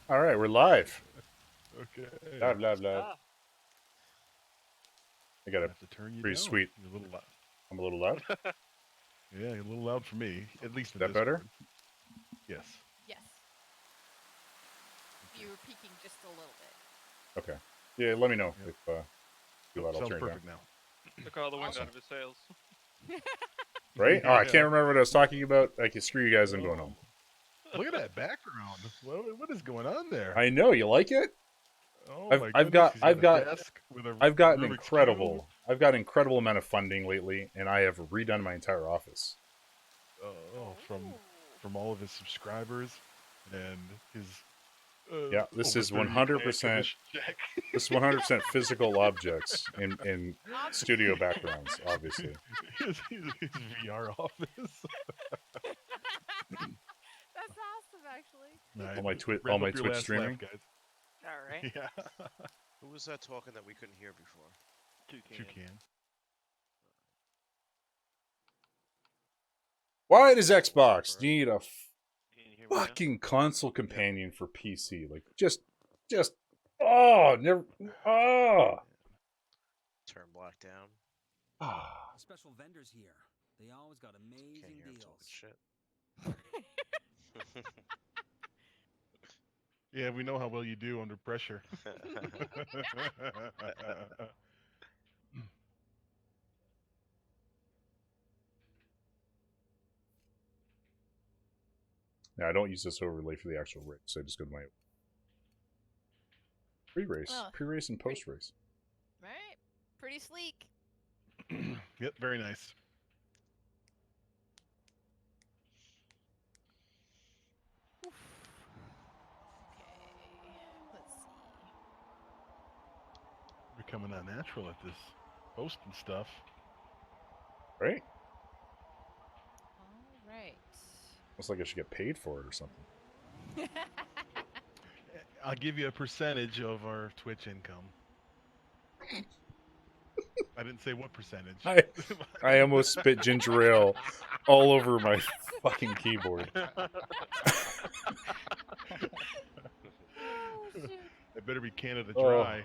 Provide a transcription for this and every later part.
All right, we're live. Okay. Live, live, live. Ah, I got a Have to turn you pretty down. sweet. You're a little loud. I'm a little loud. Yeah, you're a little loud for me, at least Is in that better? Discord. Yes. Yes. You were peaking just a little bit. Okay. Yeah, let me know Yep. if too loud. I'll Sounds turn it down. perfect now. took all the wind Awesome. out of his sails. Right? Oh, I Yeah. can't remember what I was talking about. I can screw you guys. I'm going home. Look at that background. What is going on there? I know you like it. Oh I've- my I've goodness, got- he's I've a got- desk with a I've got an Rubik's incredible. I've got an incredible amount of funding lately, and I have redone my entire office. Cube. From all of his subscribers and his. Yeah, this over is 30 100%. client check. This is 100% physical objects in studio backgrounds, obviously. his VR office. That's awesome, actually. Nice. All my Twitch Wrap up your last streaming. laugh, guys. All right. Yeah. Who was that talking that we couldn't hear before? You can. Why does Xbox need a Can you hear me now? fucking console companion for PC? Like, just, oh, never, oh. Turn black down. Ah. Special vendors here. They always got amazing Can't hear him talking deals. shit. Yeah, we know how well you do under pressure. Yeah, I don't use this overlay for the actual race. I just go to my pre-race, Oh, pre-race and post-race. Right. Pretty sleek. Yep, very nice. Okay. Let's see. Becoming unnatural at this posting stuff. Right? All right. Looks like I should get paid for it or something. I'll give you a percentage of our Twitch income. I didn't say what percentage. I almost spit ginger ale all over my fucking keyboard. Oh, shoot. It better be Canada Oh. Dry.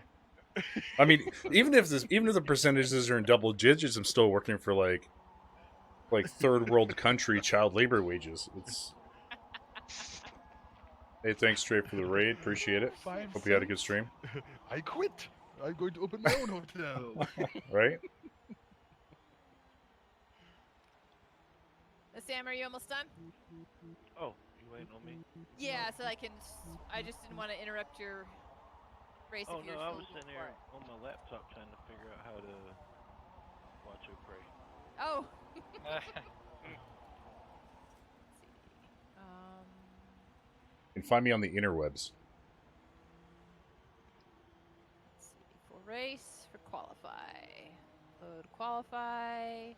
I mean, even if the percentages are in double digits, I'm still working for like third world country child labor wages. It's. Hey, thanks, Trey, for the raid. Appreciate it. 5 Hope you had a good cents. stream. I quit. I'm going to open my own hotel. Right? Sam, are you almost done? Oh, you waiting on me? Yeah, so I can. I just didn't want to interrupt your race. Oh if no, you're I still was looking sitting for here it. on my laptop trying to figure out how to watch O'Prey. Oh. Let's see. You can find me on the interwebs. Let's see. For race, for qualify. Load qualify.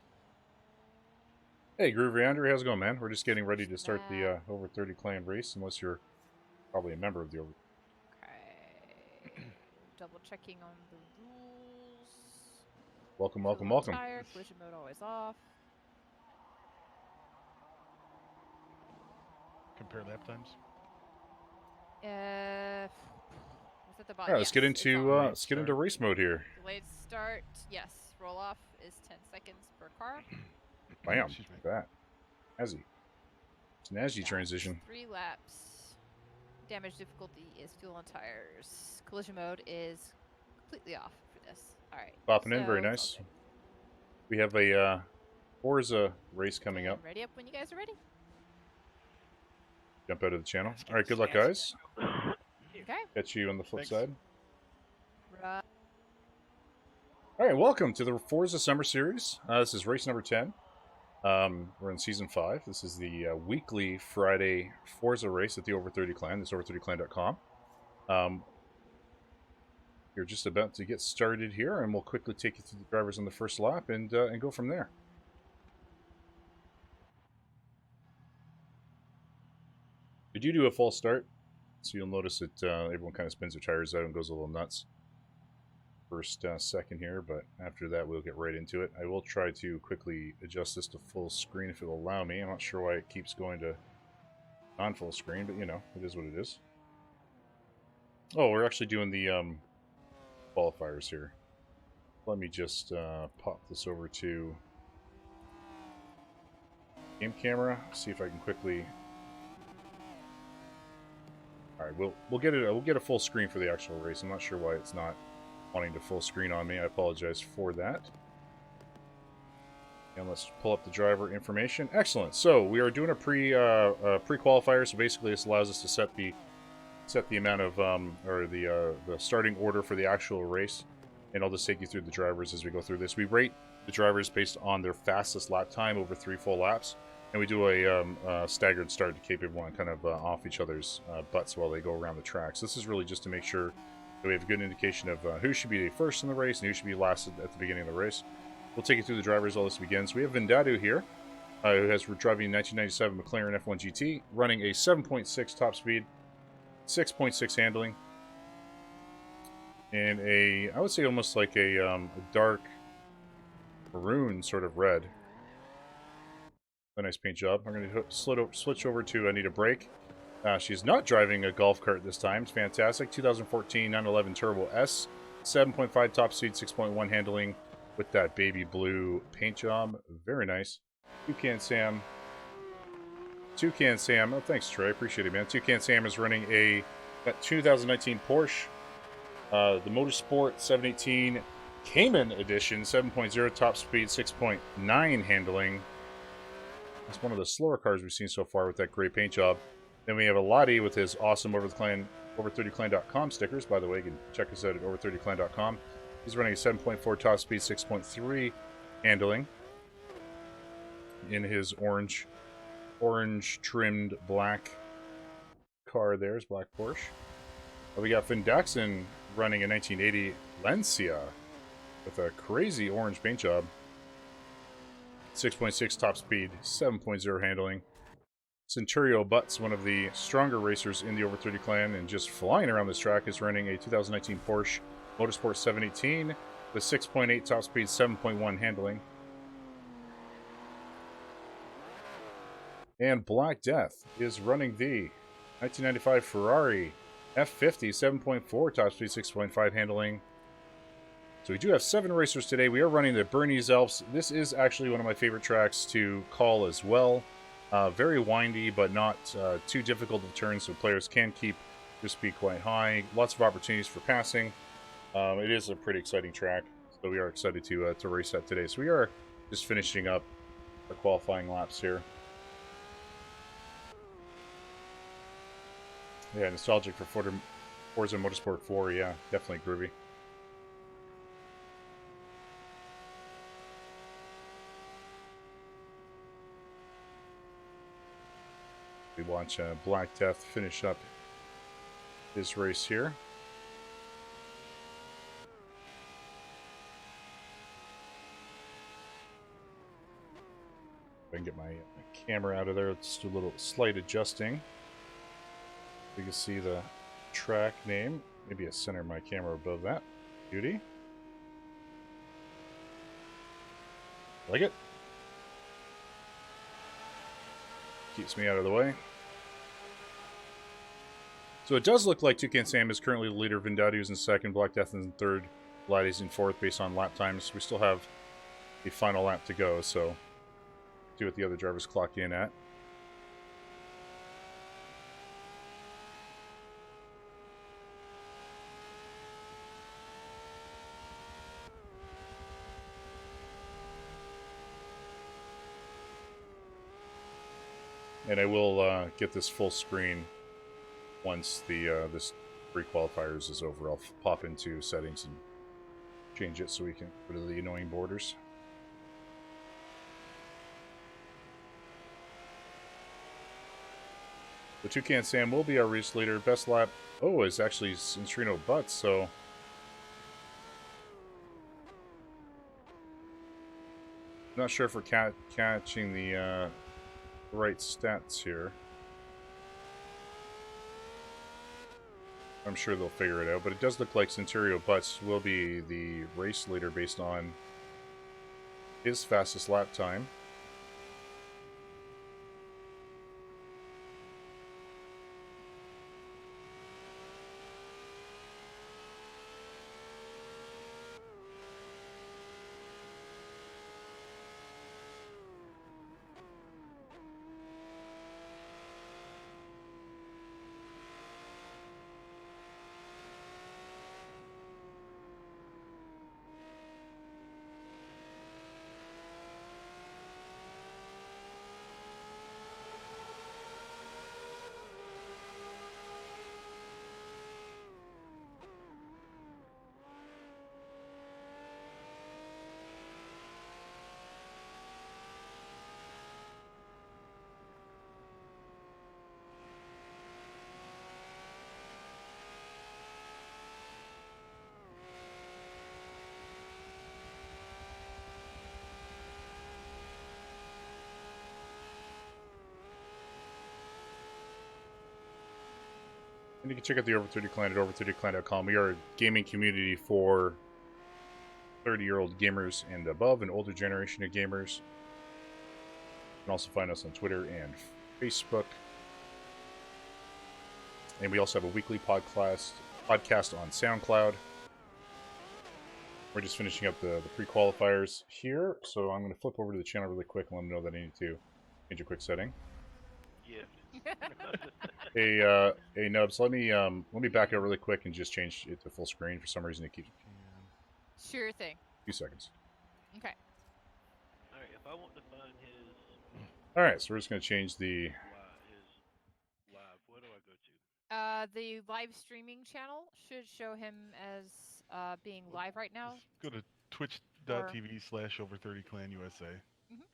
Hey, Groovy Andrew, how's it going, man? We're just getting ready to start the over 30 clan race, unless you're probably a member of the over. Okay. Double checking on the rules. Welcome, Fuel welcome, on welcome. Tire, collision mode always off. Compare lap times. Was at the bottom? All right, let's get Yes, it's into on. let's get into race mode here. Delayed start. Yes. Roll off is 10 seconds per car. Bam, Excuse me. like that. Azzy. It's an Azzy Laps, transition. 3 laps. Damage difficulty is fuel on tires. Collision mode is completely off for this. All right. Popping in, very so it's all nice. good. We have a Forza race coming up. And ready up when you guys are ready. Jump out of the channel. All right, good luck, guys. Okay. Catch you on the flip Thanks. side. Right. All right, welcome to the Forza Summer Series. This is race number 10. We're in season 5. This is the weekly Friday Forza race at the Over 30 Clan. This is over30clan.com. You're just about to get started here, and we'll quickly take you through the drivers on the first lap and go from there. We do a false start, so you'll notice that everyone kind of spins their tires out and goes a little nuts. First second here, but after that we'll get right into it. I will try to quickly adjust this to full screen if it'll allow me. I'm not sure why it keeps going to non-full screen, but you know, it is what it is. Oh, we're actually doing the qualifiers here. Let me just pop this over to game camera. See if I can quickly. All right, we'll get it. We'll get a full screen for the actual race. I'm not sure why it's not wanting to full screen on me. I apologize for that. And let's pull up the driver information. Excellent. So we are doing a pre-qualifier. So basically, this allows us to set the amount of or the starting order for the actual race. And I'll just take you through the drivers as we go through this. We rate the drivers based on their fastest lap time over 3 full laps, and we do a staggered start to keep everyone kind of off each other's butts while they go around the tracks. This is really just to make sure that we have a good indication of who should be first in the race and who should be last at the beginning of the race. We'll take you through the drivers while this begins. We have Vendadu here, who has driving a 1997 McLaren F1 GT, running a 7.6 top speed, 6.6 handling, and I would say almost like a dark maroon sort of red. A nice paint job. I'm going to switch over to Anita Brake. She's not driving a golf cart this time. It's fantastic. 2014 911 Turbo S, 7.5 top speed, 6.1 handling with that baby blue paint job. Very nice. Toucan Sam. Oh, thanks, Troy. Appreciate it, man. Toucan Sam is running a 2019 Porsche. The Motorsport 718 Cayman Edition, 7.0 top speed, 6.9 handling. That's one of the slower cars we've seen so far with that great paint job. Then we have a Lottie with his awesome over30clan.com stickers. By the way, you can check us out at over30clan.com. He's running a 7.4 top speed, 6.3 handling in his orange trimmed black car. There's black Porsche. We got Finn Daxon running a 1980 Lancia with a crazy orange paint job. 6.6 top speed, 7.0 handling. Centurio Butts, one of the stronger racers in the Over 30 clan and just flying around this track, is running a 2019 Porsche Motorsport 718 with 6.8 top speed, 7.1 handling. And Black Death is running the 1995 Ferrari F50, 7.4 top speed, 6.5 handling. So we do have 7 racers today. We are running the Bernese Alps. This is actually one of my favorite tracks to call as well. Very windy, but not too difficult to turn, so players can keep their speed quite high. Lots of opportunities for passing. It is a pretty exciting track, so we are excited to race that today. So we are just finishing up our qualifying laps here. Yeah, nostalgic for Forza Motorsport 4. Yeah, definitely groovy. We watch Black Death finish up his race here. If I can get my camera out of there, let's do a little slight adjusting. You can see the track name. Maybe I center my camera above that. Beauty. Like it? Keeps me out of the way. So it does look like Toucan Sam is currently the leader. Vendadu is in second, Black Death in third, Laddie's in fourth based on lap times. We still have the final lap to go, so see what the other drivers clock in at. And I will get this full screen once the this pre-qualifiers is over. I'll pop into settings and change it so we can go to the annoying borders. The Toucan Sam will be our race leader. Best lap, is actually Centrino Butts, so... Not sure if we're catching the right stats here. I'm sure they'll figure it out, but it does look like Centurio Butts will be the race leader based on his fastest lap time. And you can check out the Over 30 Clan at over30clan.com. We are a gaming community for 30-year-old gamers and above, an older generation of gamers. You can also find us on Twitter and Facebook. And we also have a weekly podcast on SoundCloud. We're just finishing up the pre-qualifiers here, so I'm going to flip over to the channel really quick and let them know that I need to change a quick setting. Yeah. Hey Nubs, let me back out really quick and just change it to full screen. For some reason, it keeps Sure thing. a few seconds. Okay. Alright, if I want to find his All right, so we're just going to change the. live, where do I go to? The live streaming channel should show him as being live right now. Just go to twitch.tv/over30clan USA. Mhm.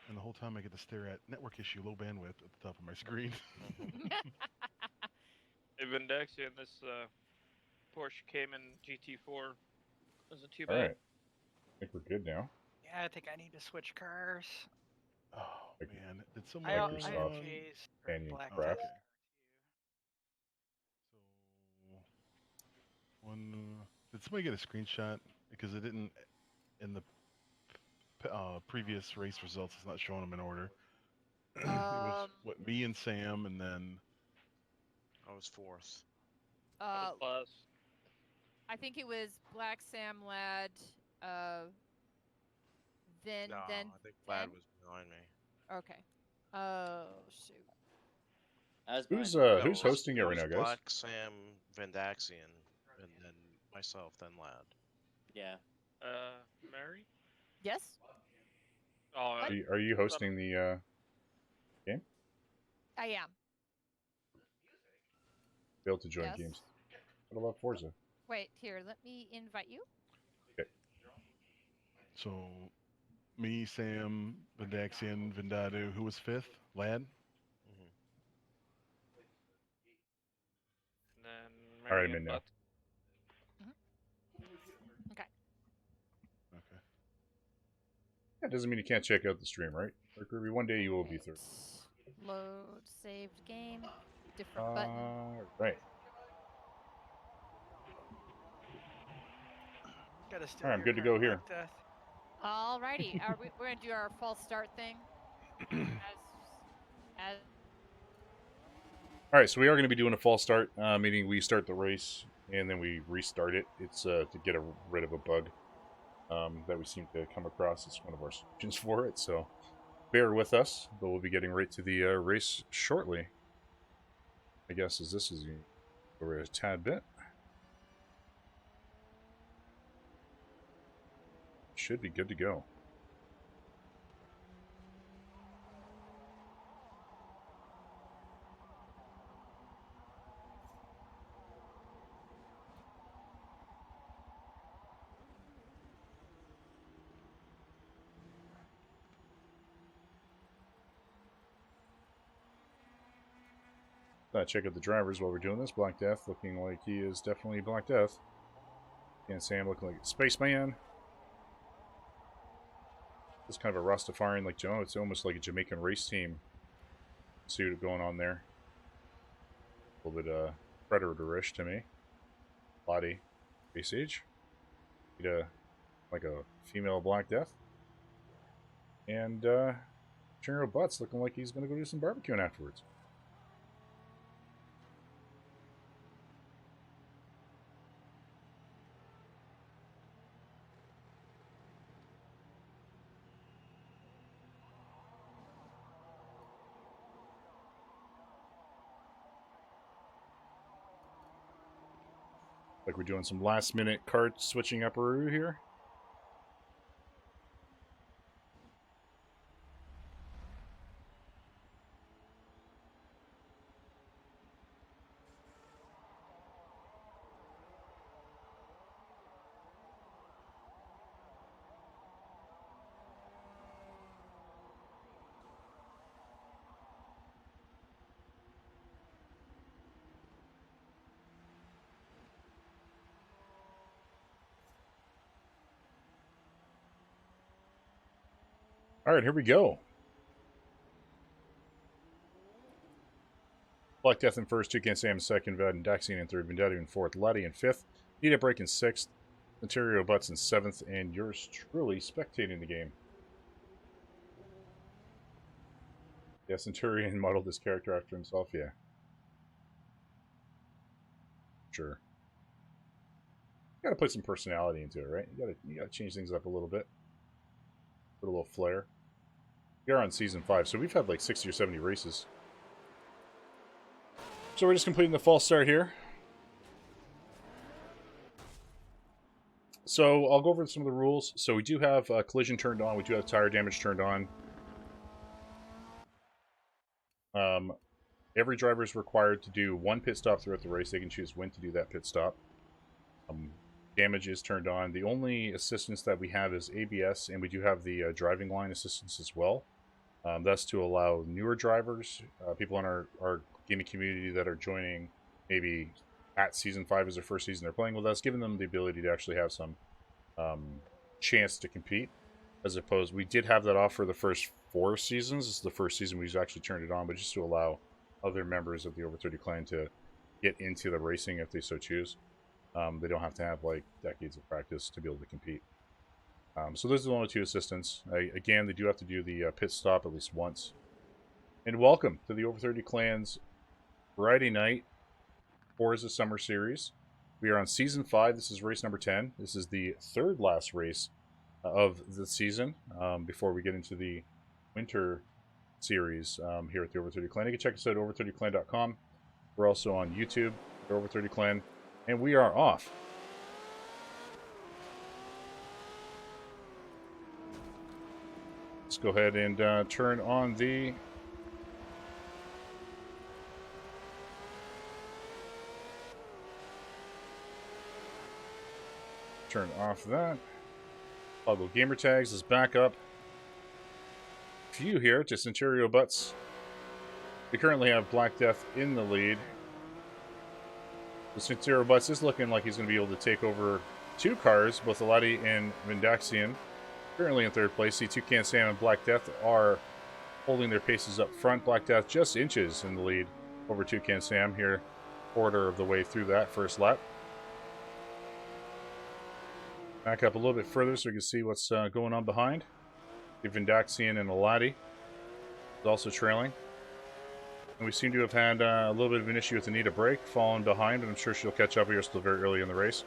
And the whole time I get to stare at network issue, low bandwidth at the top of my screen. Hey, Vindexian, this Porsche Cayman GT4 isn't too All bad. right, I think we're good now. Yeah, I think I need to switch cars. Oh Like man, did I, someone? I Microsoft have J's for Canyon black Craft. test. So one. Did somebody get a screenshot? Because it didn't in the previous race results. It's not showing them in order. It was what me and Sam, and then I was fourth. Plus, I think it was Black Sam Lad, then No, then I think Vlad then? was behind me. Okay. Oh shoot. Who's hosting it right now, guys? Black Sam Vendaxian, and then myself, then Lad. Yeah. Mary? Yes. Oh, What? Are you hosting the game? I am. Be able to join Yes. games. What about Forza? Wait, here, let me invite you. so me, Sam, Vendaxian, Vendadu. Who was fifth? Lad. Mm-hmm. and then All right, Mary I'm in and now. Butt. Okay. Okay. That doesn't mean you can't check out the stream, right? Or Ruby, one day you will be third. Load saved game. Different button. Right. Gotta steal All right, I'm your good to car, go here. Black Death. Alrighty. We're gonna do our false start thing. As All right, so we are going to be doing a false start, meaning we start the race and then we restart it. It's to get rid of a bug that we seem to come across. It's one of our solutions for it, so bear with us. But we'll be getting right to the race shortly. I guess as this is over a tad bit. Should be good to go. Check out the drivers while we're doing this. Black Death looking like he is definitely Black Death. And Sam looking like a spaceman. It's kind of a Rastafarian like Joe. It's almost like a Jamaican race team suit going on there. A little bit predator-ish to me. Body, face age. Like a female Black Death. And General Butts looking like he's going to go do some barbecuing afterwards. Like we're doing some last minute card switching up-a-roo here. All right, here we go. Black Death in first, Toucan Sam in second, Vendaxian in third, Vendetta in fourth, Laddie in fifth, Need a Break in sixth, Ontario Butts in seventh, and yours truly spectating the game. Yeah, Centurion modeled this character after himself, yeah. Sure. You gotta put some personality into it, right? You gotta change things up a little bit. Put a little flair. We are on season 5, so we've had like 60 or 70 races. So we're just completing the false start here. So I'll go over some of the rules. So we do have collision turned on. We do have tire damage turned on. Every driver is required to do one pit stop throughout the race. They can choose when to do that pit stop. Damage is turned on. The only assistance that we have is ABS, and we do have the driving line assistance as well. That's to allow newer drivers, people in our gaming community that are joining maybe at Season 5 as their first season they're playing with us, giving them the ability to actually have some chance to compete. As opposed, we did have that off for the first 4 seasons. This is the first season we've actually turned it on, but just to allow other members of the Over 30 clan to get into the racing if they so choose. They don't have to have like decades of practice to be able to compete. So those are the only 2 assistants. Again, they do have to do the pit stop at least once. And welcome to the Over 30 Clan's Friday night Forza Summer Series. We are on Season 5. This is race number 10. This is the 3rd last race of the season before we get into the winter series here at the Over 30 Clan. You can check us out at over30clan.com. We're also on YouTube at Over 30 Clan. And we are off. Let's go ahead and turn on the turn off that. Toggle gamer tags is back up. Few here to Centurio Butts. We currently have Black Death in the lead. The Centurio Butts is looking like he's going to be able to take over 2 cars, both Alati and Vendaxian. Currently in 3rd place. The Toucan Sam and Black Death are holding their paces up front. Black Death just inches in the lead over Toucan Sam here, quarter of the way through that first lap. Back up a little bit further so you can see what's going on behind. The Vendaxian and Alati is also trailing. And we seem to have had a little bit of an issue with Anita Break, falling behind, but I'm sure she'll catch up. We are still very early in the race.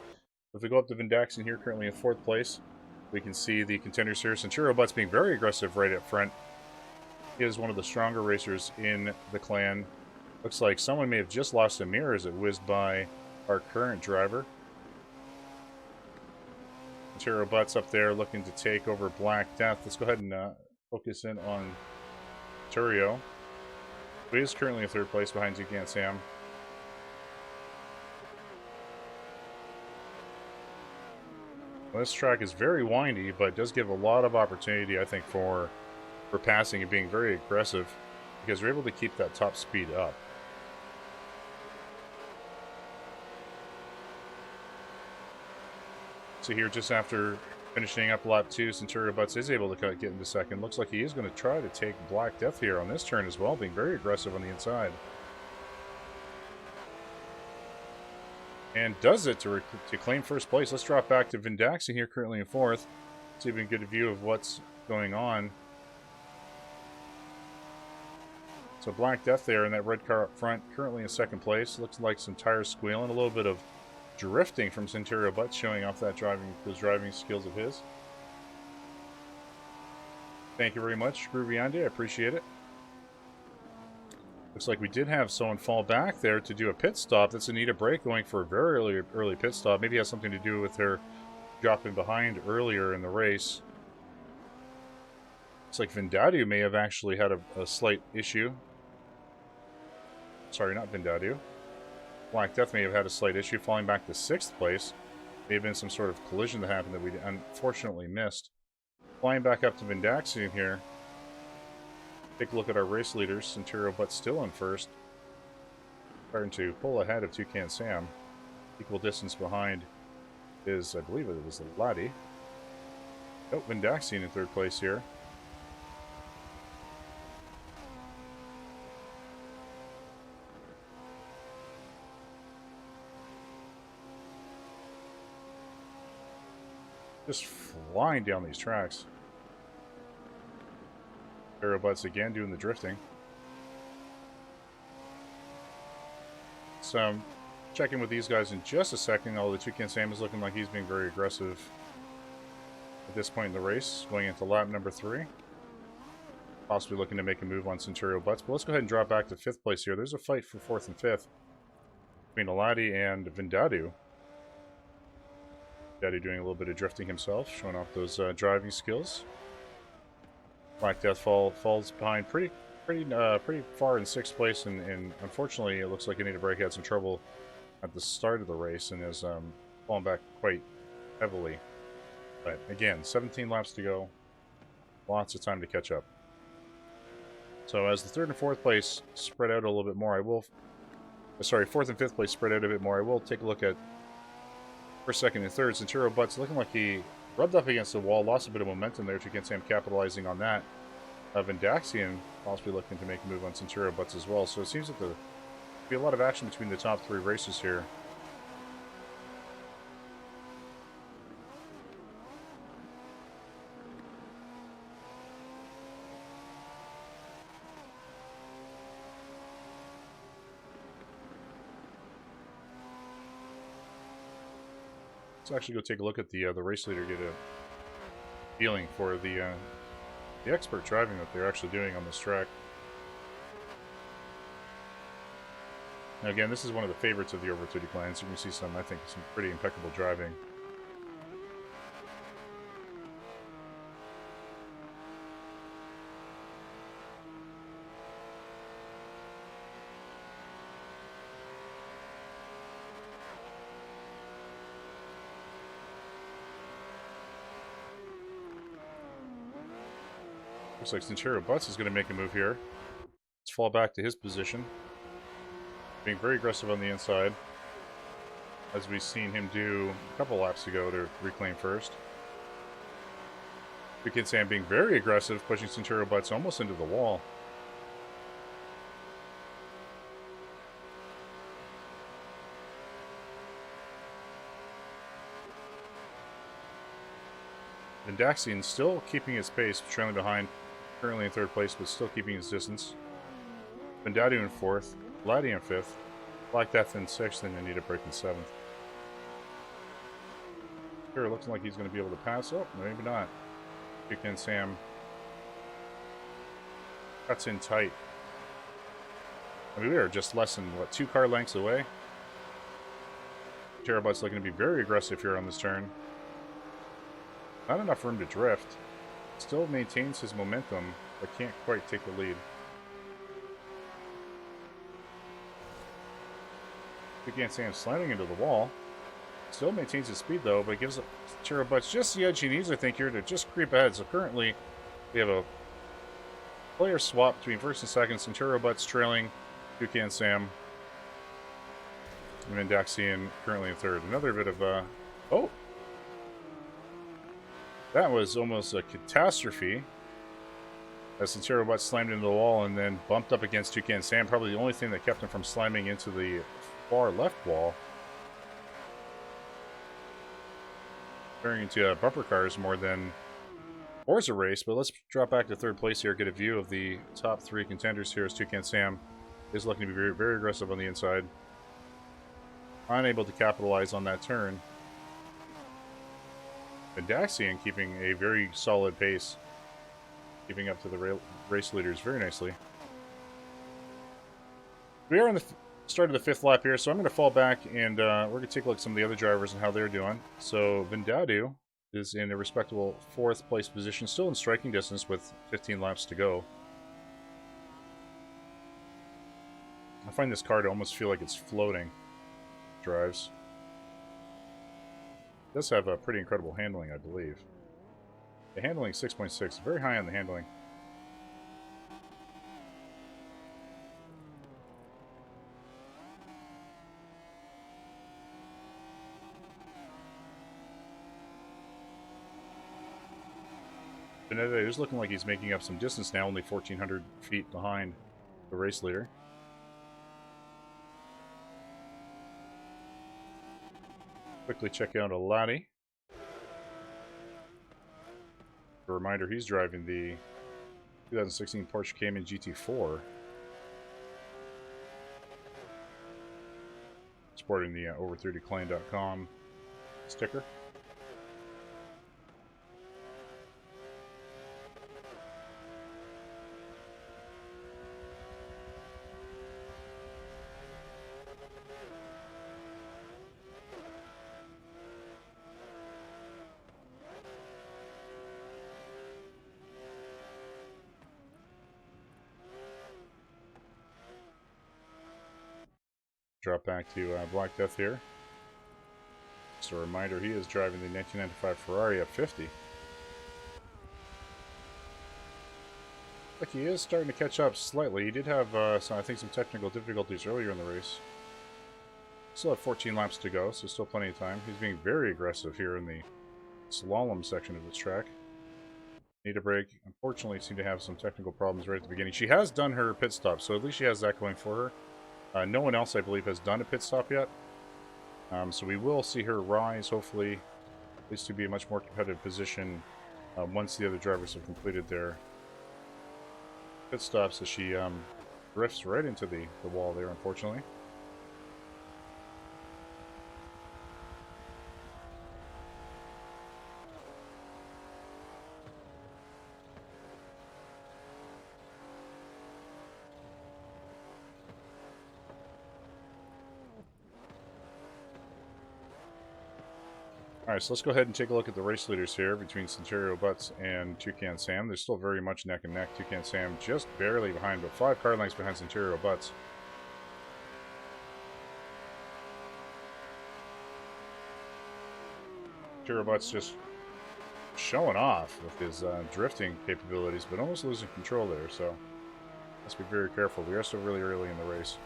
If we go up to Vendaxian here, currently in 4th place, we can see the contenders here. Centurio Butts being very aggressive right up front. He is one of the stronger racers in the clan. Looks like someone may have just lost a mirror as it whizzed by our current driver. Centurio Butts up there looking to take over Black Death. Let's go ahead and focus in on Centurio, who is currently in 3rd place behind Toucan Sam. Well, this track is very windy, but does give a lot of opportunity, I think, for passing and being very aggressive, because we're able to keep that top speed up. So here, just after finishing up lap 2, Centurio Butts is able to get into 2nd. Looks like he is going to try to take Black Death here on this turn as well, being very aggressive on the inside. And does it to claim 1st place. Let's drop back to Vendaxian here, currently in 4th. See if we can get a view of what's going on. So Black Death there in that red car up front, currently in 2nd place. Looks like some tires squealing, a little bit of drifting from Centurio Butts, showing off that those driving skills of his. Thank you very much, Groovy Andy. I appreciate it. Looks like we did have someone fall back there to do a pit stop. That's Anita Break going for a very early pit stop. Maybe it has something to do with her dropping behind earlier in the race. Looks like Vendadu may have actually had a slight issue. Sorry, not Vendadu. Black Death may have had a slight issue, falling back to 6th place. May have been some sort of collision that happened that we unfortunately missed. Flying back up to Vendaxian here. Take a look at our race leaders. Centurio Butts still in 1st. Starting to pull ahead of Toucan Sam. Equal distance behind is, I believe it was Ladi. Oh, Vendaxian in 3rd place here. Just flying down these tracks. Aerobutts again doing the drifting. So I'm checking with these guys in just a second, although Toucan Sam is looking like he's being very aggressive at this point in the race, going into lap number 3. Possibly looking to make a move on Centurio Butts, but let's go ahead and drop back to 5th place here. There's a fight for 4th and 5th between Aladi and Vindadu. Vindadu doing a little bit of drifting himself, showing off those driving skills. Black Death falls behind pretty far in 6th place, and unfortunately it looks like Anita Brake had some trouble at the start of the race and is falling back quite heavily. But again, 17 laps to go, lots of time to catch up. So as the 3rd and 4th place spread out a little bit more, I will... Sorry, 4th and 5th place spread out a bit more. I will take a look at 1st, 2nd, and 3rd. Centurio Butts looking like he rubbed up against the wall, lost a bit of momentum there. Toucan Sam capitalizing on that. Vindaxian possibly looking to make a move on Centurio Butts as well. So it seems that there'll be a lot of action between the top 3 races here. Let's actually go take a look at the race leader, get a feeling for the expert driving that they're actually doing on this track. Now again, this is one of the favorites of the over-30 clans. You can see some, I think, some pretty impeccable driving. Looks like Centurio Butts is going to make a move here. Let's fall back to his position. Being very aggressive on the inside, as we've seen him do a couple laps ago to reclaim first. Toucan Sam being very aggressive, pushing Centurio Butts almost into the wall. Vindaxian still keeping his pace, trailing behind, currently in 3rd place, but still keeping his distance. Vindadu in 4th, Laddie in 5th, Black Death in 6th, and Anita Brake in 7th. Sure, looks like he's going to be able to pass. Oh, maybe not. Toucan Sam cuts in tight. I mean, we are just less than, what, 2 car lengths away? Terabut's looking to be very aggressive here on this turn. Not enough room to drift. Still maintains his momentum, but can't quite take the lead. Toucan Sam slamming into the wall. Still maintains his speed though, but gives Terabutts just the edge he needs, I think, here to just creep ahead. So currently, we have a player swap between 1st and 2nd. Centurio Butts trailing Toucan Sam. And then Daxian currently in 3rd. Another bit of oh! That was almost a catastrophe. As Centurio Butts slammed into the wall and then bumped up against Toucan Sam. Probably the only thing that kept him from slamming into the far left wall. Turning into bumper cars more than Forza race, but let's drop back to 3rd place here, get a view of the top 3 contenders here as Toucan Sam is looking to be very, very aggressive on the inside. Unable to capitalize on that turn. Vindaxian keeping a very solid pace, keeping up to the race leaders very nicely. We are in the start of the 5th lap here, so I'm going to fall back and we're going to take a look at some of the other drivers and how they're doing. So Vindadu is in a respectable 4th place position, still in striking distance with 15 laps to go. I find this car to almost feel like it's floating. Drives. It does have a pretty incredible handling, I believe. The handling 6.6, very high on the handling. Benedetto is looking like he's making up some distance now, only 1,400 feet behind the race leader. Quickly check out Aladi. A reminder, he's driving the 2016 Porsche Cayman GT4. Sporting the over30clan.com sticker. Drop back to Black Death here. Just a reminder, he is driving the 1995 Ferrari F50. Like he is starting to catch up slightly. He did have, I think, some technical difficulties earlier in the race. Still have 14 laps to go, so still plenty of time. He's being very aggressive here in the slalom section of this track. Need a break. Unfortunately, seemed to have some technical problems right at the beginning. She has done her pit stop, so at least she has that going for her. No one else, I believe, has done a pit stop yet. So we will see her rise, hopefully, at least to be a much more competitive position once the other drivers have completed their pit stops, as she drifts right into the wall there, unfortunately. Alright, so let's go ahead and take a look at the race leaders here between Centurio Butts and Toucan Sam. They're still very much neck and neck. Toucan Sam just barely behind, but 5 car lengths behind Centurio Butts. Centurio Butts just showing off with his drifting capabilities, but almost losing control there, so let's be very careful. We are still really early in the race.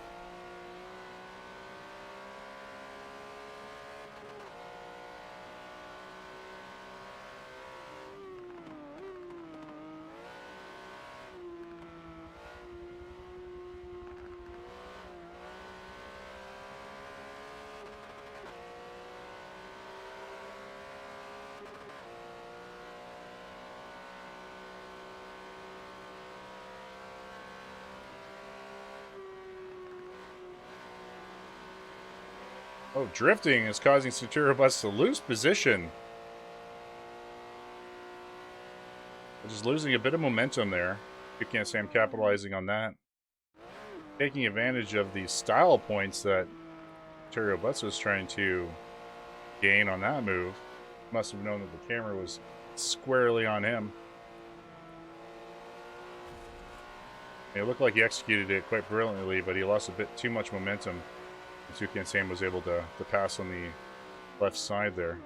Oh, drifting is causing Centurio Butts to lose position. Just losing a bit of momentum there. Toucan Sam capitalizing on that. Taking advantage of the style points that Centurio Butts was trying to gain on that move. Must have known that the camera was squarely on him. It looked like he executed it quite brilliantly, but he lost a bit too much momentum. Toucan Sam was able to pass on the left side there.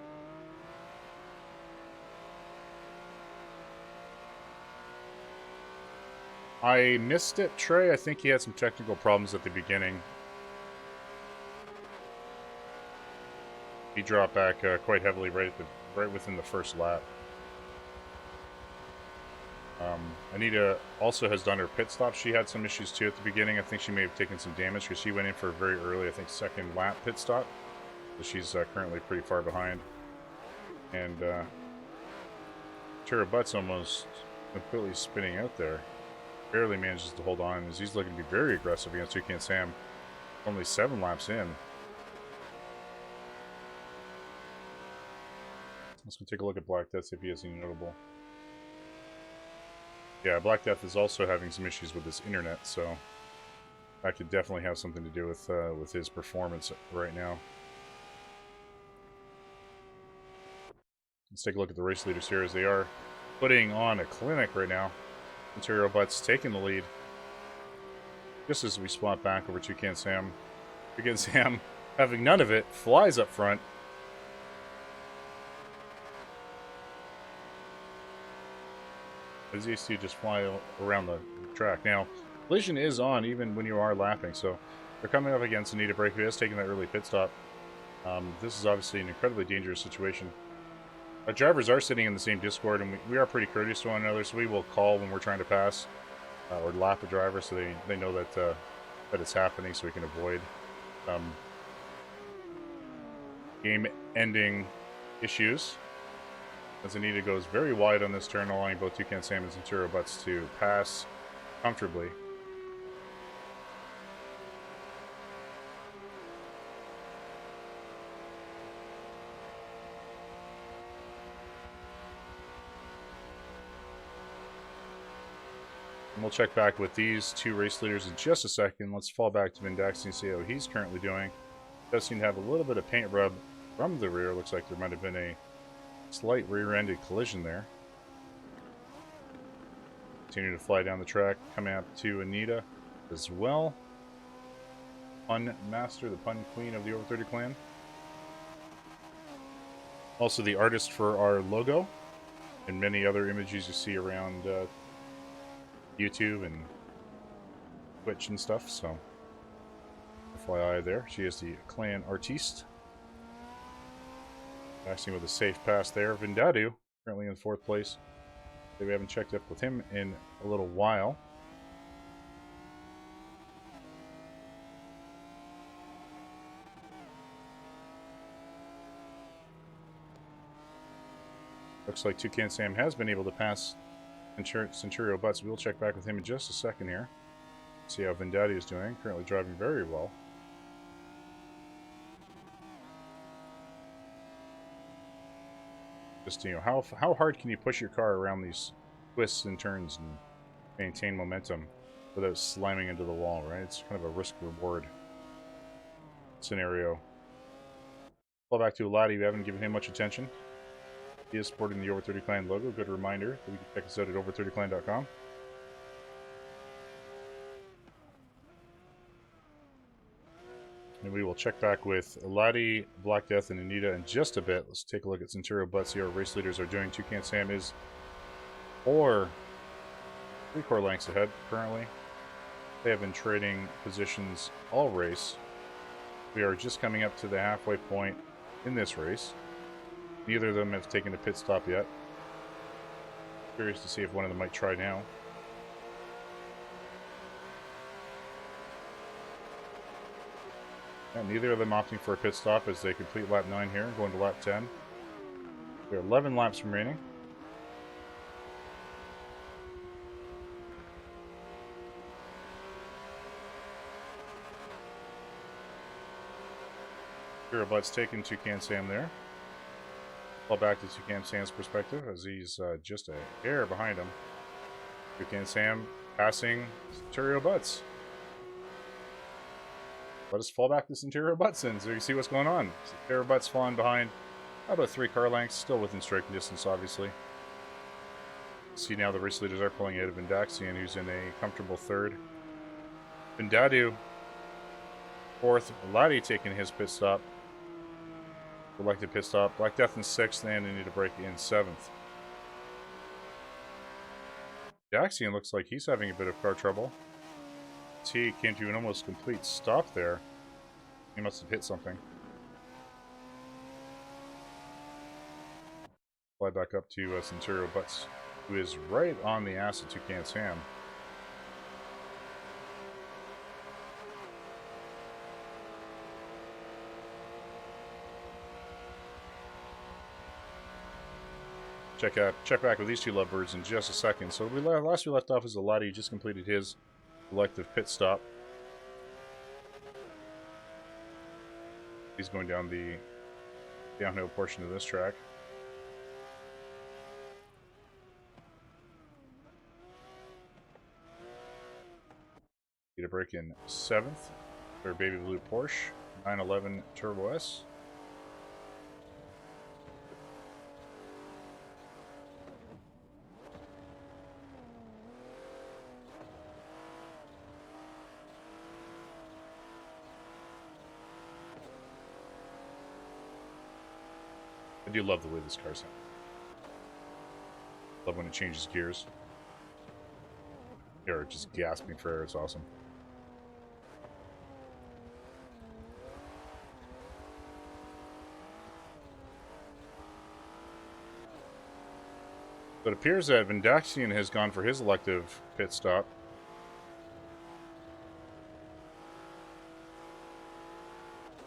I missed it, Trey. I think he had some technical problems at the beginning. He dropped back quite heavily right within the first lap. Anita also has done her pit stop. She had some issues too at the beginning. I think she may have taken some damage because she went in for a very early, I think, second lap pit stop. So she's currently pretty far behind. And Centurio Butts almost completely spinning out there. Barely manages to hold on as he's looking to be very aggressive against Toucan Sam. Only 7 laps in. Let's go take a look at Black Death, see if he has any notable. Yeah, Black Death is also having some issues with his internet, so that could definitely have something to do with his performance right now. Let's take a look at the race leaders here as they are putting on a clinic right now. Centurio Butts taking the lead. Just as we spot back over Toucan Sam. Toucan Sam, having none of it, flies up front. As these two just fly around the track. Now, collision is on even when you are lapping, so they're coming up against Anita Brake, who has taken that early pit stop. This is obviously an incredibly dangerous situation. Our drivers are sitting in the same Discord, and we are pretty courteous to one another, so we will call when we're trying to pass or lap a driver, so they know that that it's happening, so we can avoid game-ending issues. as Anita goes very wide on this turn, allowing both Toucan Sam and Centurion Butts to pass comfortably. And we'll check back with these two race leaders in just a second. Let's fall back to Vindaxi and see how he's currently doing. Does seem to have a little bit of paint rub from the rear. Looks like there might have been a slight rear-ended collision there. Continue to fly down the track, coming up to Anita as well. Pun Master, the Pun Queen of the Over 30 clan. Also the artist for our logo and many other images you see around YouTube and Twitch and stuff, so FYI there. She is the clan artiste. Passing with a safe pass there. Vindadu, currently in 4th place. We haven't checked up with him in a little while. Looks like Toucan Sam has been able to pass Centurio Butts. We'll check back with him in just a second here. See how Vindadi is doing. Currently driving very well. Just, you know, how hard can you push your car around these twists and turns and maintain momentum without slamming into the wall, right? It's kind of a risk-reward scenario. Fall back to Eladi. We haven't given him much attention. He is sporting the Over 30 Clan logo. Good reminder that you can check us out at over30clan.com. And we will check back with Eladi, Black Death, and Anita in just a bit. Let's take a look at Centurio Butts, see how our race leaders are doing. Toucan Sam is 3 core lengths ahead currently. They have been trading positions all race. We are just coming up to the halfway point in this race. Neither of them have taken a pit stop yet. Curious to see if one of them might try now. Yeah, neither of them opting for a pit stop as they complete lap 9 here, going to lap 10. There are 11 laps remaining. Hero Butts taking Toucan Sam there. Fall back to Toucan Sam's perspective as he's just a hair behind him. Toucan Sam passing Centurio Butts. Let us fall back to Centurio Butts in so you can see what's going on. Centurio Butts falling behind about 3 car lengths, still within striking distance, obviously. See now the race leaders are pulling out of Vindaxian, who's in a comfortable 3rd. Vindadu, 4th. Ladi taking his pit stop. Elected pit stop. Black Death in 6th, and they need to break in 7th. Daxian looks like he's having a bit of car trouble. He came to an almost complete stop there. He must have hit something. Fly back up to Centurio Butts, who is right on the ass of Toucan Sam. Check back with these two lovebirds in just a second. So last we left off is Eladi just completed his elective pit stop. He's going down the downhill portion of this track. Get a break in 7th. Their baby blue Porsche 911 Turbo S. I do love the way this car sounds. Love when it changes gears. Or just gasping for air, it's awesome. So it appears that Vindaxian has gone for his elective pit stop.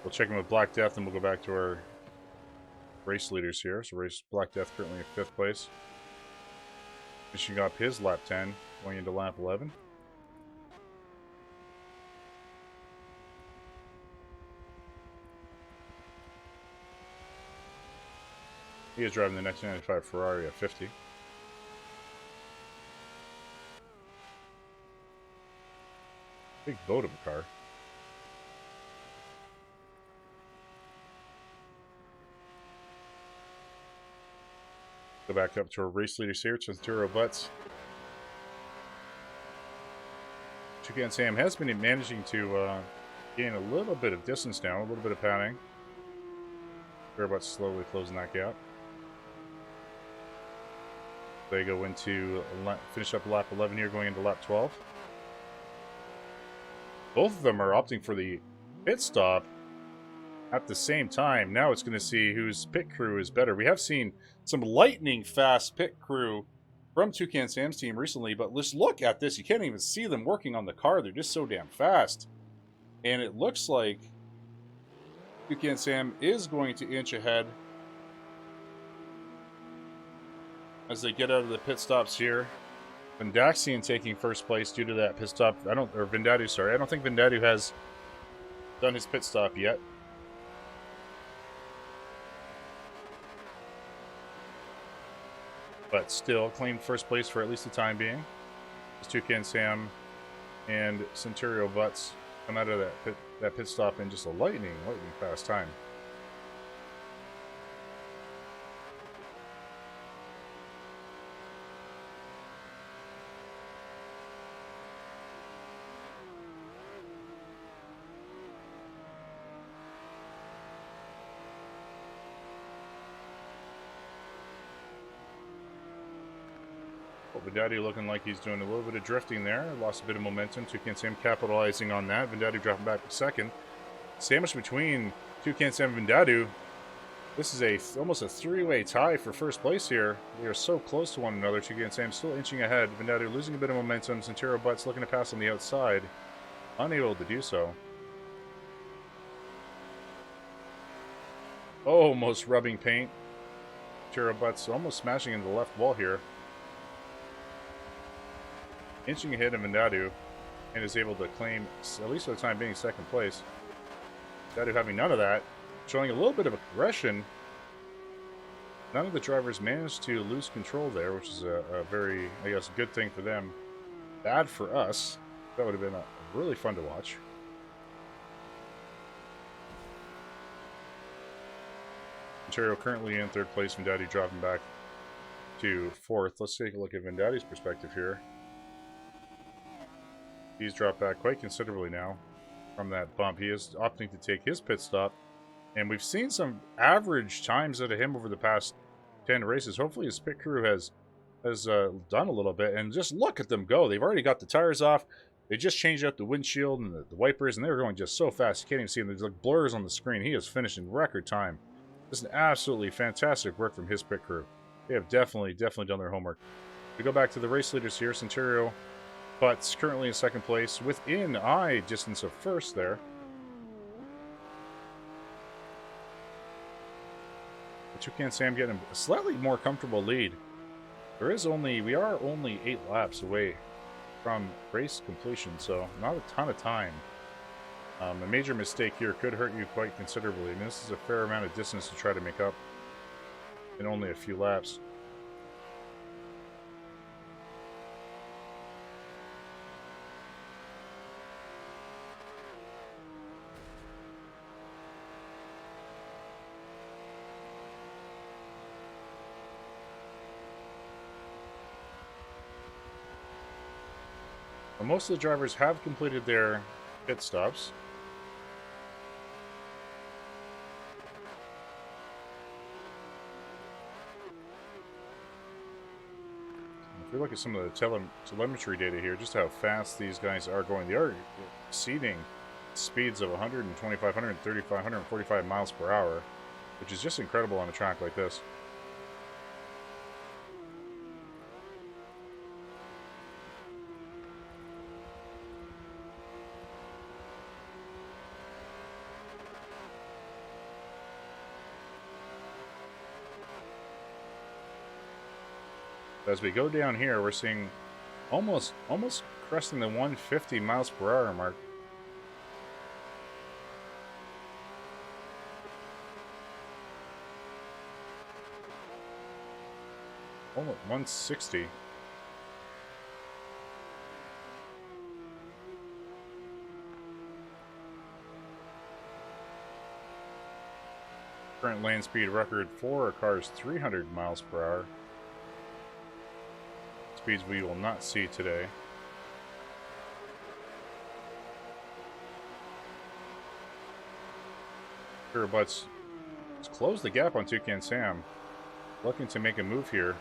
We'll check in with Black Death and we'll go back to our race leaders here. So race Black Death currently in 5th place. Finishing up his lap 10, going into lap 11. He is driving the 1995 Ferrari at 50. Big boat of a car. Go back up to our race leaders here, Centuro Butts. Toucan Sam has been managing to gain a little bit of distance now, a little bit of padding. Centuro Butts slowly closing that gap. They go into finish up lap 11 here, going into lap 12. Both of them are opting for the pit stop at the same time. Now it's going to see whose pit crew is better. We have seen some lightning fast pit crew from Toucan Sam's team recently, but let's look at this. You can't even see them working on the car. They're just so damn fast. And it looks like Toucan Sam is going to inch ahead as they get out of the pit stops here. Vendaxian taking first place due to that pit stop. Vendadu, sorry. I don't think Vendadu has done his pit stop yet. But still claimed first place for at least the time being. As Toucan Sam and Centurio Butts come out of that pit stop in just a lightning fast time. Vendadu looking like he's doing a little bit of drifting there. Lost a bit of momentum. Toucan Sam capitalizing on that. Vendadu dropping back to second. Sandwiched between Toucan Sam and Vendadu. This is almost a three-way tie for first place here. They are so close to one another. Toucan Sam still inching ahead. Vendadu losing a bit of momentum. Centuro Butts looking to pass on the outside. Unable to do so. Almost rubbing paint. Centuro Butts almost smashing into the left wall here. Inching ahead of Vendadu, and is able to claim, at least for the time being, second place. Vendadu having none of that, showing a little bit of aggression. None of the drivers managed to lose control there, which is a very, I guess, good thing for them. Bad for us. That would have been really fun to watch. Ontario currently in third place, Vendadu dropping back to fourth. Let's take a look at Vendadu's perspective here. He's dropped back quite considerably now from that bump. He is opting to take his pit stop. And we've seen some average times out of him over the past 10 races. Hopefully his pit crew has done a little bit. And just look at them go. They've already got the tires off. They just changed out the windshield and the wipers. And they were going just so fast. You can't even see them. There's like blurs on the screen. He is finished in record time. Just an absolutely fantastic work from his pit crew. They have definitely done their homework. We go back to the race leaders here. Centurio Butts currently in second place, within eye distance of first there. Toucan Sam getting a slightly more comfortable lead. We are only 8 laps away from race completion, so not a ton of time. A major mistake here could hurt you quite considerably. I mean, this is a fair amount of distance to try to make up in only a few laps. Well, most of the drivers have completed their pit stops. If we look at some of the telemetry data here, just how fast these guys are going, they are exceeding speeds of 125, 135, 145 miles per hour, which is just incredible on a track like this. As we go down here, we're seeing almost cresting the 150 miles per hour mark. Almost 160. Current land speed record for our car is 300 miles per hour. Speeds we will not see today. Sure, let's close the gap on Toucan Sam. Looking to make a move here.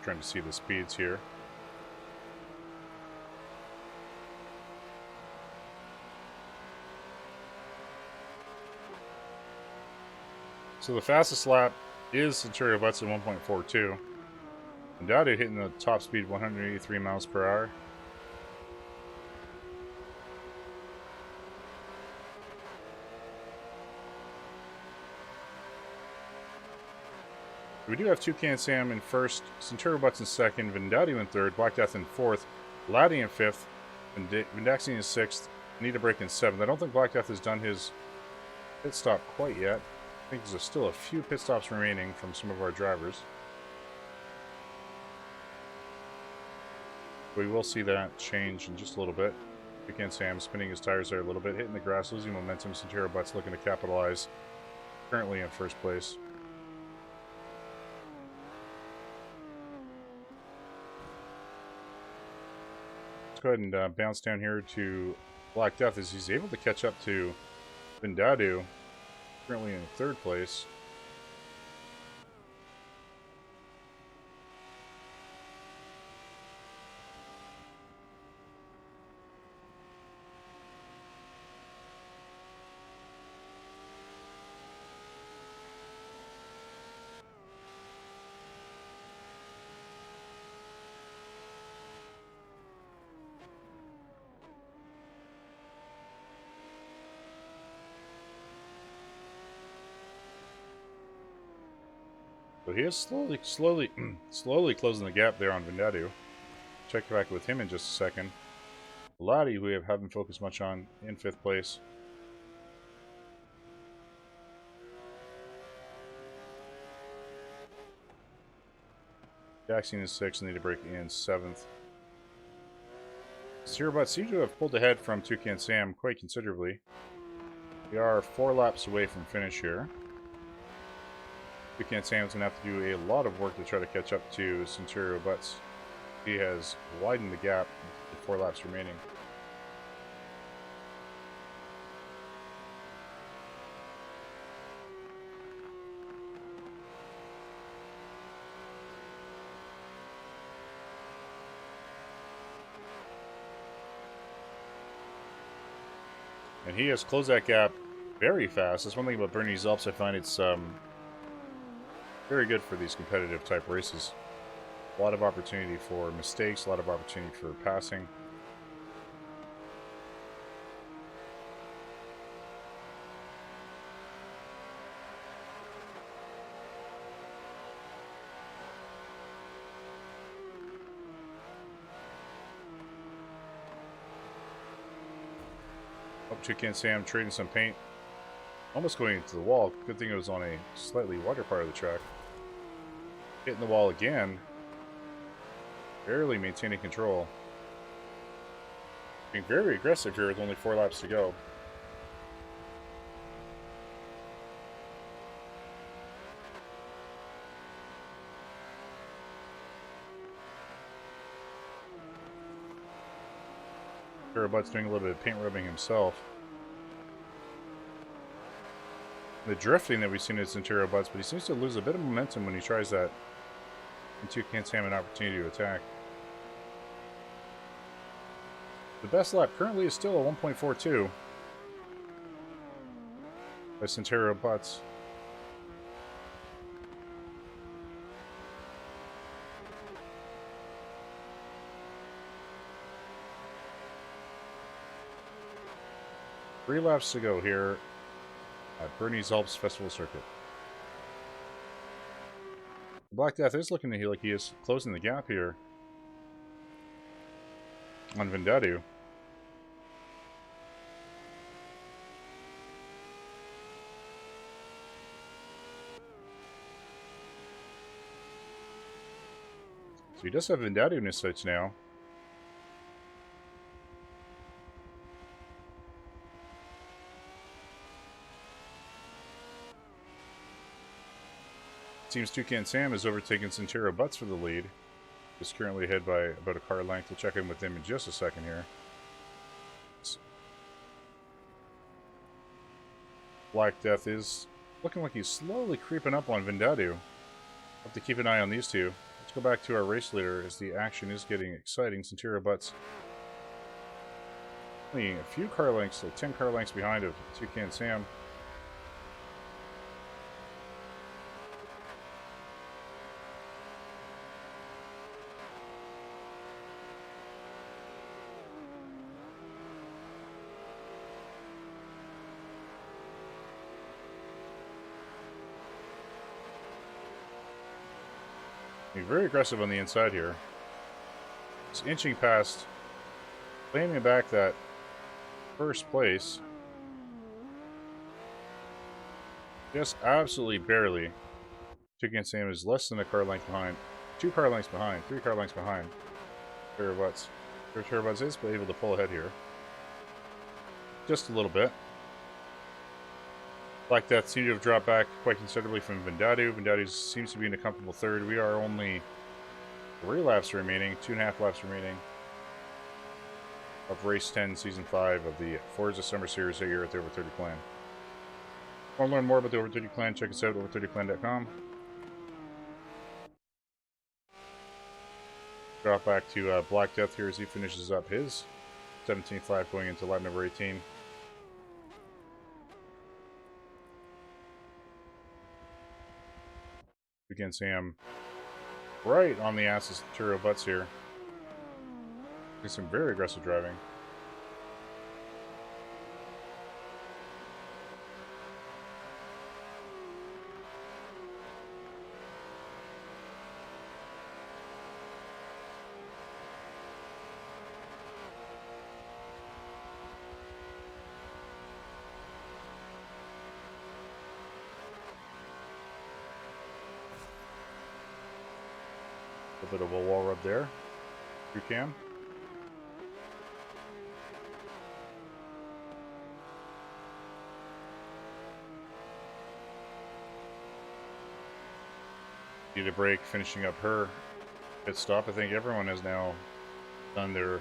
Trying to see the speeds here. So the fastest lap is Centurio Butts at 1.42. Vendado hitting the top speed 183 miles per hour. We do have Toucan Sam in first, Centurio Butts in second, Vendado in third, Black Death in fourth, Laddie in fifth, Vendaxi in sixth, Need a Break in seventh. I don't think Black Death has done his pit stop quite yet. I think there's still a few pit stops remaining from some of our drivers. We will see that change in just a little bit. Toucan Sam spinning his tires there a little bit, hitting the grass, losing momentum. Centurio Butts looking to capitalize. Currently in first place. Let's go ahead and bounce down here to Black Death as he's able to catch up to Vendado, currently in third place. So he is slowly closing the gap there on Vendado. Check back with him in just a second. Lottie, we haven't focused much on, in fifth place. Jackson is sixth, and Need a Break in seventh. Sirabot seems to have pulled ahead from Toucan Sam quite considerably. We are 4 laps away from finish here. Toucan Sam's going to have to do a lot of work to try to catch up to Centurio Butts. He has widened the gap with 4 laps remaining. And he has closed that gap very fast. That's one thing about Bernese Alps. I find it's very good for these competitive type races. A lot of opportunity for mistakes, a lot of opportunity for passing. Oh, Toucan Sam trading some paint. Almost going into the wall. Good thing it was on a slightly wider part of the track. Hitting the wall again. Barely maintaining control. Being very aggressive here with only 4 laps to go. Butts doing a little bit of paint rubbing himself. The drifting that we've seen in Centurio Butts, but he seems to lose a bit of momentum when he tries that and Toucan Sam an opportunity to attack. The best lap currently is still a 1.42 by Centero Butts. Three laps to go here at Bernie's Alps Festival Circuit. Black Death is looking like he is closing the gap here on Vendadu. So he does have Vendadu in his sights now. Seems Toucan Sam has overtaken Centero Butts for the lead. He's currently ahead by about a car length. We'll check in with him in just a second here. Black Death is looking like he's slowly creeping up on Vendadu. Have to keep an eye on these two. Let's go back to our race leader as the action is getting exciting. Centero Butts only a few car lengths, like 10 car lengths behind of Toucan Sam. He's very aggressive on the inside here. He's inching past, claiming back that first place. Just absolutely barely. Toucan Sam is less than a car length behind. 2 car lengths behind. 3 car lengths behind. Terabutts. Terabutts is able to pull ahead here. Just a little bit. Black Death seems to have dropped back quite considerably from Vendadu. Vendadu seems to be in a comfortable third. We are only 3 laps remaining, 2.5 laps remaining of Race 10, Season 5 of the Forza Summer Series here at the Over 30 Clan. Want to learn more about the Over 30 Clan? Check us out at over30clan.com. Drop back to Black Death here as he finishes up his 17th lap going into lap number 18. Again, Sam right on the ass of Centero Butts here. Doing some very aggressive driving. A bit of a wall rub there. You can. Need a break, finishing up her pit stop. I think everyone has now done their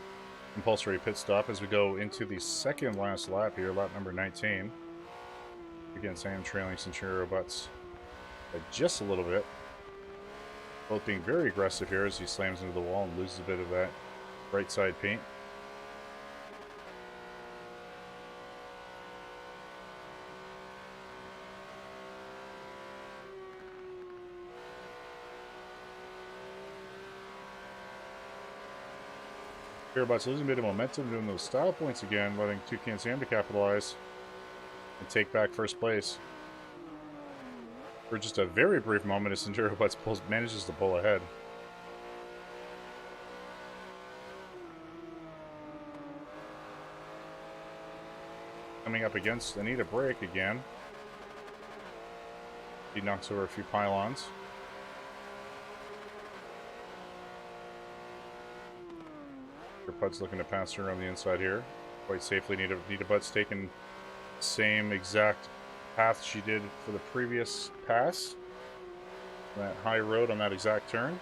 compulsory pit stop as we go into the second last lap here, lap number 19. Again, Sam trailing Centero Butts by just a little bit. Both being very aggressive here as he slams into the wall and loses a bit of that right side paint. Hereabouts losing a bit of momentum, doing those style points again, letting Toucan Sam to capitalize and take back first place. For just a very brief moment as Centero Butts manages to pull ahead. Coming up against Anita Break again. He knocks over a few pylons. Butts looking to pass her on the inside here. Quite safely. Anita Butts taking the same exact path she did for the previous pass. That high road on that exact turn.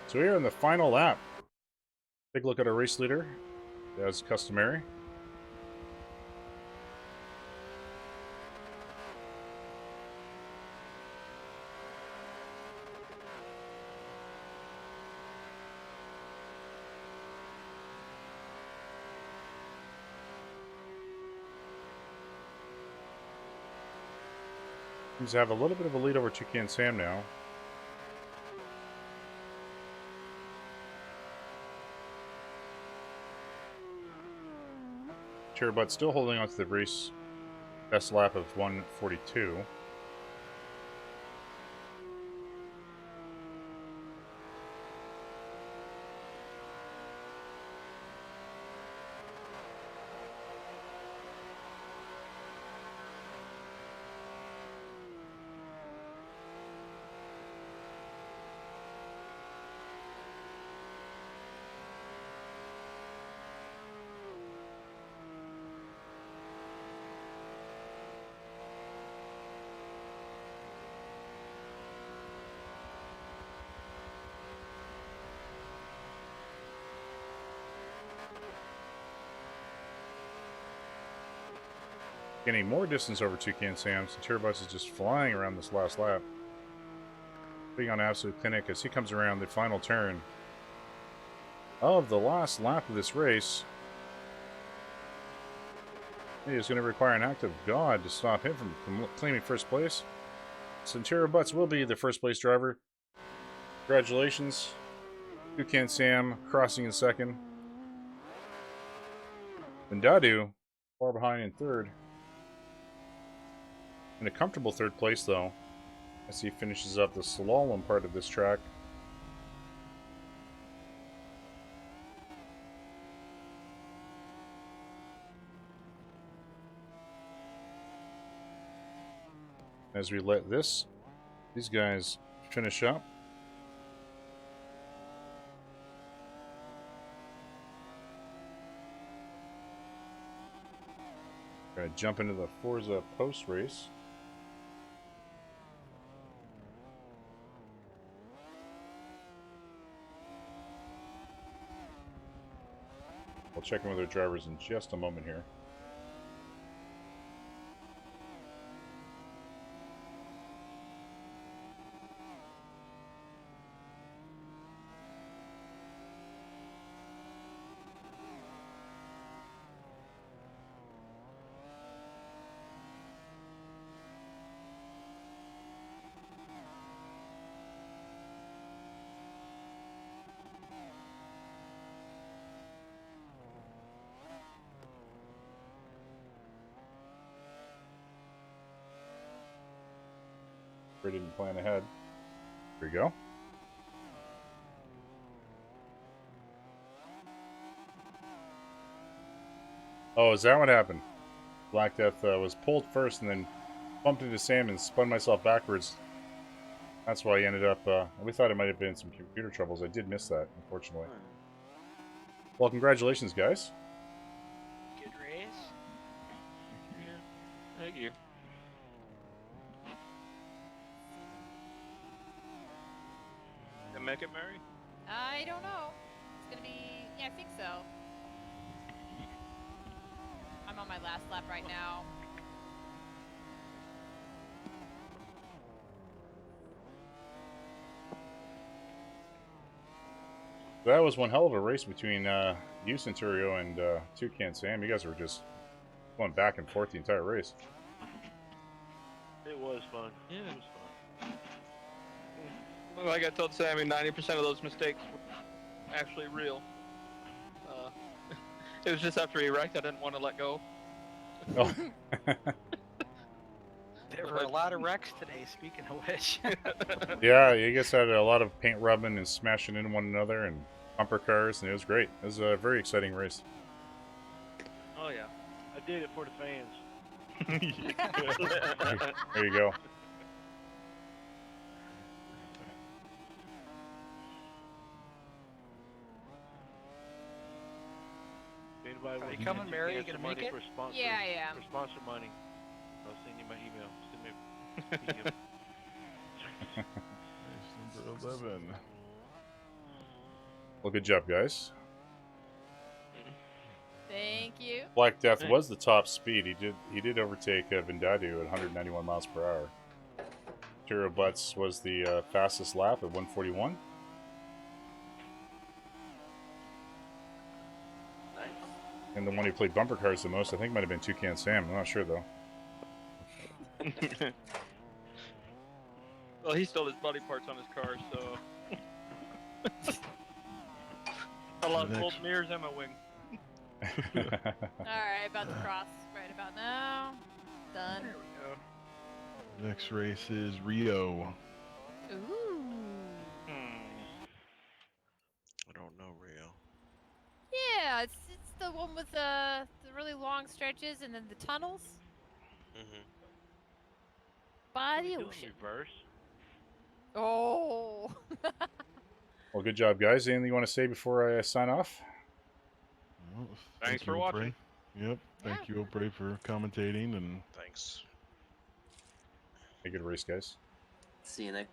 So here in the final lap, take a look at our race leader, as customary. Seems to have a little bit of a lead over Toucan Sam now. Cherubut still holding on to the race best lap of 1:42. Gaining more distance over Toucan Sam, and Cherubut is just flying around this last lap. Putting on absolute clinic as he comes around the final turn of the last lap of this race. He is going to require an act of God to stop him from claiming first place. Centura Butts will be the first place driver. Congratulations. Toucan Sam crossing in second. Vendadu far behind in third. In a comfortable third place, though, as he finishes up the slalom part of this track. As we let these guys finish up. Gonna jump into the Forza post race. We'll check in with our drivers in just a moment here. We didn't plan ahead. Here we go. Oh, is that what happened? Black Death was pulled first and then bumped into Sam and spun myself backwards. That's why I ended up... we thought it might have been some computer troubles. I did miss that, unfortunately. Well, congratulations, guys. Good race. Yeah. Thank you. Can make it, Mary? I don't know. It's gonna be. Yeah, I think so. I'm on my last lap right now. That was one hell of a race between you, Centurio, and Toucan Sam. You guys were just going back and forth the entire race. It was fun. Yeah. It was fun. Well, like I told Sammy, 90% of those mistakes were actually real. It was just after he wrecked, I didn't want to let go. Oh. There were a lot of wrecks today, speaking of which. Yeah, you guys had a lot of paint rubbing and smashing into one another and bumper cars, and it was great. It was a very exciting race. Oh yeah, I did it for the fans. There you go. Anybody Are wants you coming, to Mary? You get gonna some make money it? for sponsor? Yeah, I am. For sponsor money, I'll send you my email. Send me. Race number 11. Well, good job, guys. Thank you. Black Death Hey. was the top speed. He did overtake Vindadu at 191 miles per hour. Turo Butts was the fastest lap at 141. Nice. And the one who played bumper cars the most, I think, might have been Toucan Sam. I'm not sure, though. Well, he stole his body parts on his car, so I lost both Next. mirrors and my wing. Alright, about to cross right about now. Done. There we go. Next race is Rio. Ooh. I don't know Rio. Yeah, it's the one with the really long stretches and then the tunnels Mm-hmm. by What are we the doing, ocean. reverse? Oh. Well, good job, guys. Anything you want to say before I sign off? Well, Thanks for you, watching. Opry. Yep. Thank you, Opry, for commentating. And Thanks. Have a good race, guys. See you next.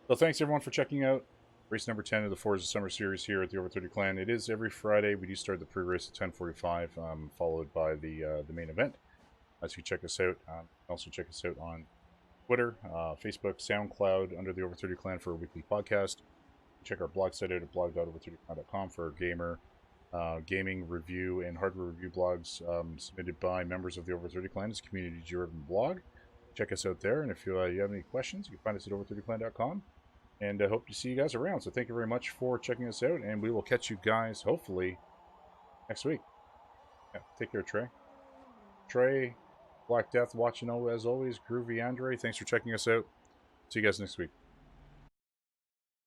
So thanks, everyone, for checking out race number 10 of the Forza Summer Series here at the Over 30 Clan. It is every Friday. We do start the pre-race at 10:45, followed by the main event. As you check us out, also check us out on Twitter, Facebook, SoundCloud, under the Over 30 Clan for a weekly podcast. Check our blog site out at blog.over30clan.com for gamer, gaming review and hardware review blogs submitted by members of the Over 30 Clan. It's a community-driven blog. Check us out there, and if you have any questions, you can find us at over30clan.com. And I hope to see you guys around. So thank you very much for checking us out, and we will catch you guys hopefully next week. Yeah, take care, Trey. Trey, Black Death, watching as always. Groovy Andre, thanks for checking us out. See you guys next week.